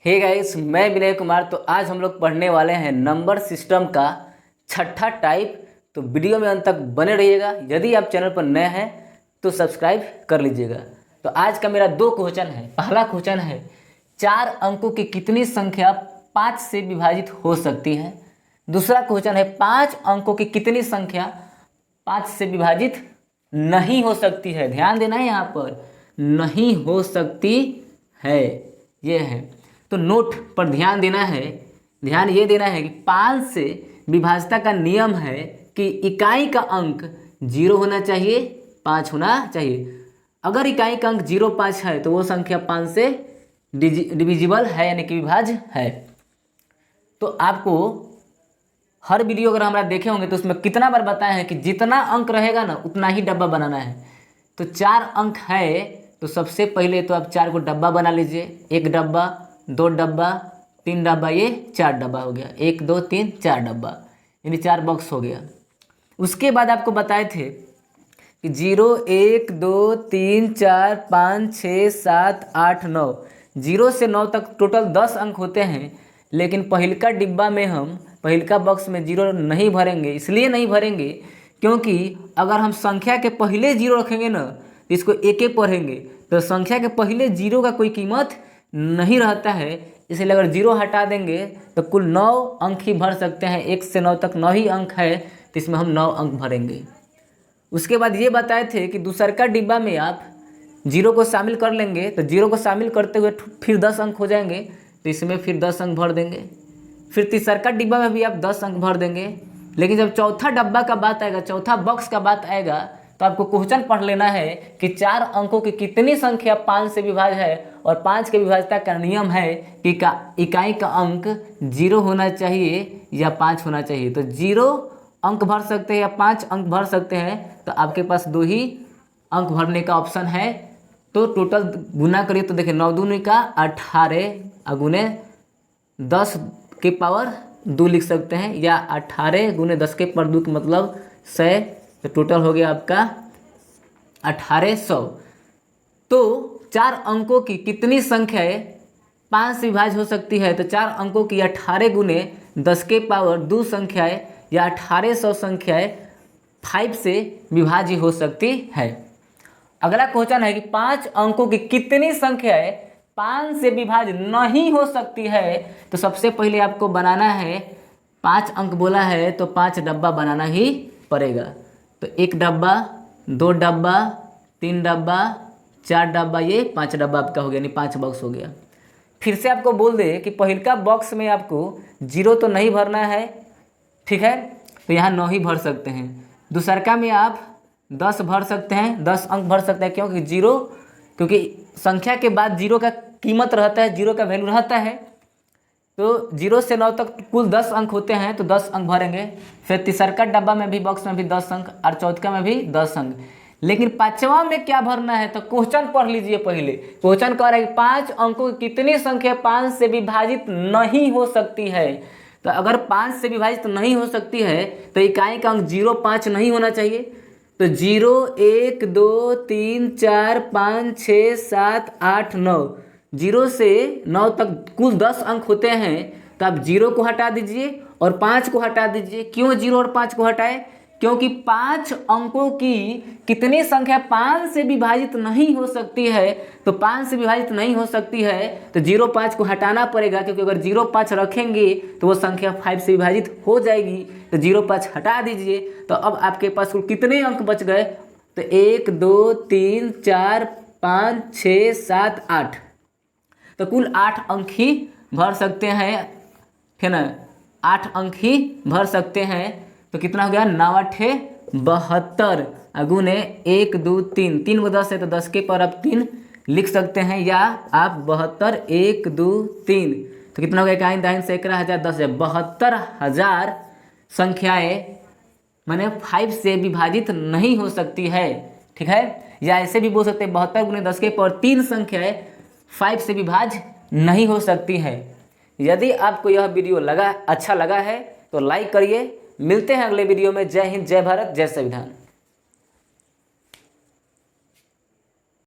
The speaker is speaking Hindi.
हे गाइस, मैं विनय कुमार। तो आज हम लोग पढ़ने वाले हैं नंबर सिस्टम का छठा टाइप। तो वीडियो में अंत तक बने रहिएगा। यदि आप चैनल पर नए हैं तो सब्सक्राइब कर लीजिएगा। तो आज का मेरा 2 क्वेश्चन है। पहला क्वेश्चन है 4 अंकों की कितनी संख्या 5 से विभाजित हो सकती है। दूसरा क्वेश्चन है 5 अंकों की कितनी संख्या 5 से विभाजित नहीं हो सकती है। ध्यान देना है, यहाँ पर नहीं हो सकती है ये है। तो नोट पर ध्यान देना है। ध्यान ये देना है कि 5 से विभाज्यता का नियम है कि इकाई का अंक 0 होना चाहिए, 5 होना चाहिए। अगर इकाई का अंक 0, 5 है तो वो संख्या 5 से डिविजिबल है, यानी कि विभाज्य है। तो आपको हर वीडियो अगर हमारा देखे होंगे तो उसमें कितना बार बताया है कि जितना अंक रहेगा ना उतना ही डब्बा बनाना है। तो 4 अंक है तो सबसे पहले तो आप 4 को डब्बा बना लीजिए। 1 डब्बा, 2 डब्बा, 3 डब्बा, ये 4 डब्बा हो गया। 1 2 3 4 डब्बा, यानी 4 बॉक्स हो गया। उसके बाद आपको बताए थे कि 0 1 2 3 4 5 6 7 8 9, 0 से 9 तक टोटल 10 अंक होते हैं। लेकिन पहिलका डिब्बा में हम पहिलका बॉक्स में 0 नहीं भरेंगे। इसलिए नहीं भरेंगे क्योंकि अगर हम संख्या के पहले 0 रखेंगे ना तो इसको एक एक पढ़ेंगे तो संख्या के पहले 0 का कोई कीमत नहीं रहता है। इसलिए अगर 0 हटा देंगे तो कुल 9 अंक ही भर सकते हैं। 1 से 9 तक 9 ही अंक है तो इसमें हम 9 अंक भरेंगे। उसके बाद ये बताए थे कि दूसरका डिब्बा में आप 0 को शामिल कर लेंगे तो 0 को शामिल करते हुए फिर 10 अंक हो जाएंगे तो इसमें फिर 10 अंक भर देंगे। फिर तीसरका डिब्बा में भी आप 10 अंक भर देंगे। लेकिन जब चौथा डब्बा का बात आएगा, चौथा बॉक्स का बात आएगा तो आपको क्वेश्चन पढ़ लेना है कि 4 अंकों की कितनी संख्या 5 से विभाज्य है। और 5 के विभाज्यता का नियम है कि इकाई का अंक 0 होना चाहिए या 5 होना चाहिए। तो 0 अंक भर सकते हैं या 5 अंक भर सकते हैं। तो आपके पास 2 ही अंक भरने का ऑप्शन है। तो टोटल गुना करिए तो देखिए 9 दूनी का 18 गुने 10 के पावर 2 लिख सकते हैं, या 18 गुने 10 के पावर 2 मतलब 100। तो टोटल हो गया आपका 1800। तो 4 अंकों की कितनी संख्याएं 5 से विभाज्य हो सकती है। तो 4 अंकों की 18 गुने 10 के पावर 2 संख्याएं या 1800 संख्याएं 5 से विभाज्य हो सकती है। अगला क्वेश्चन है कि 5 अंकों की कितनी संख्याएं 5 से विभाज्य नहीं हो सकती है। तो सबसे पहले आपको बनाना है, 5 अंक बोला है तो 5 डब्बा बनाना ही पड़ेगा। तो 1 डब्बा, 2 डब्बा, 3 डब्बा, 4 डब्बा, ये 5 डब्बा आपका हो गया, यानी 5 बॉक्स हो गया। फिर से आपको बोल दे कि पहिलका बॉक्स में आपको 0 तो नहीं भरना है, ठीक है, तो यहाँ 9 ही भर सकते हैं। दूसरका में आप 10 भर सकते हैं, 10 अंक भर सकते हैं। क्योंकि संख्या के बाद 0 का कीमत रहता है, 0 का वैल्यू रहता है। तो 0 से 9 तक कुल 10 अंक होते हैं तो 10 अंक भरेंगे। फिर तीसरका डब्बा में भी, बॉक्स में भी 10 अंक, और चौथा में भी 10 अंक। लेकिन 5वां में क्या भरना है तो क्वेश्चन पढ़ लीजिए। पहले क्वेश्चन कह रहा है कि 5 अंकों की कितनी संख्या 5 से विभाजित नहीं हो सकती है। तो अगर 5 से विभाजित नहीं हो सकती है तो इकाई का अंक 0, 5 नहीं होना चाहिए। तो 0 1 2 3 4 5 6 7 8 9, 0 से 9 तक कुल 10 अंक होते हैं। तो आप 0 को हटा दीजिए और 5 को हटा दीजिए। क्यों 0 और 5 को हटाए? क्योंकि 5 अंकों की कितनी संख्या 5 से विभाजित नहीं हो सकती है। तो 5 से विभाजित नहीं हो सकती है तो 0 5 को हटाना पड़ेगा, क्योंकि अगर 0 5 रखेंगे तो वो संख्या 5 से विभाजित हो जाएगी। तो 0 5 हटा दीजिए। तो अब आपके पास कुल कितने अंक बच गए? तो 1 2 3 4 5 6 7 8, तो कुल 8 अंक ही भर सकते हैं, है ना। 8 अंक ही भर सकते हैं। तो कितना हो गया? 9 8 72 गुने 1 2 3, 3 को 10 है तो 10 के पावर आप 3 लिख सकते हैं, या आप 72 1 2 3। तो कितना हो गया? इकाई दाहिने सैकड़ा 1000 10,000, 72,000 संख्याएं माने 5 से विभाजित नहीं हो सकती है, ठीक है। या ऐसे भी बोल सकते हैं 72 गुने 10 के पावर 3 संख्याएं 5 से विभाज्य नहीं हो सकती है। यदि आपको यह वीडियो अच्छा लगा है तो लाइक करिए। मिलते हैं अगले वीडियो में। जय हिंद, जय भारत, जय संविधान।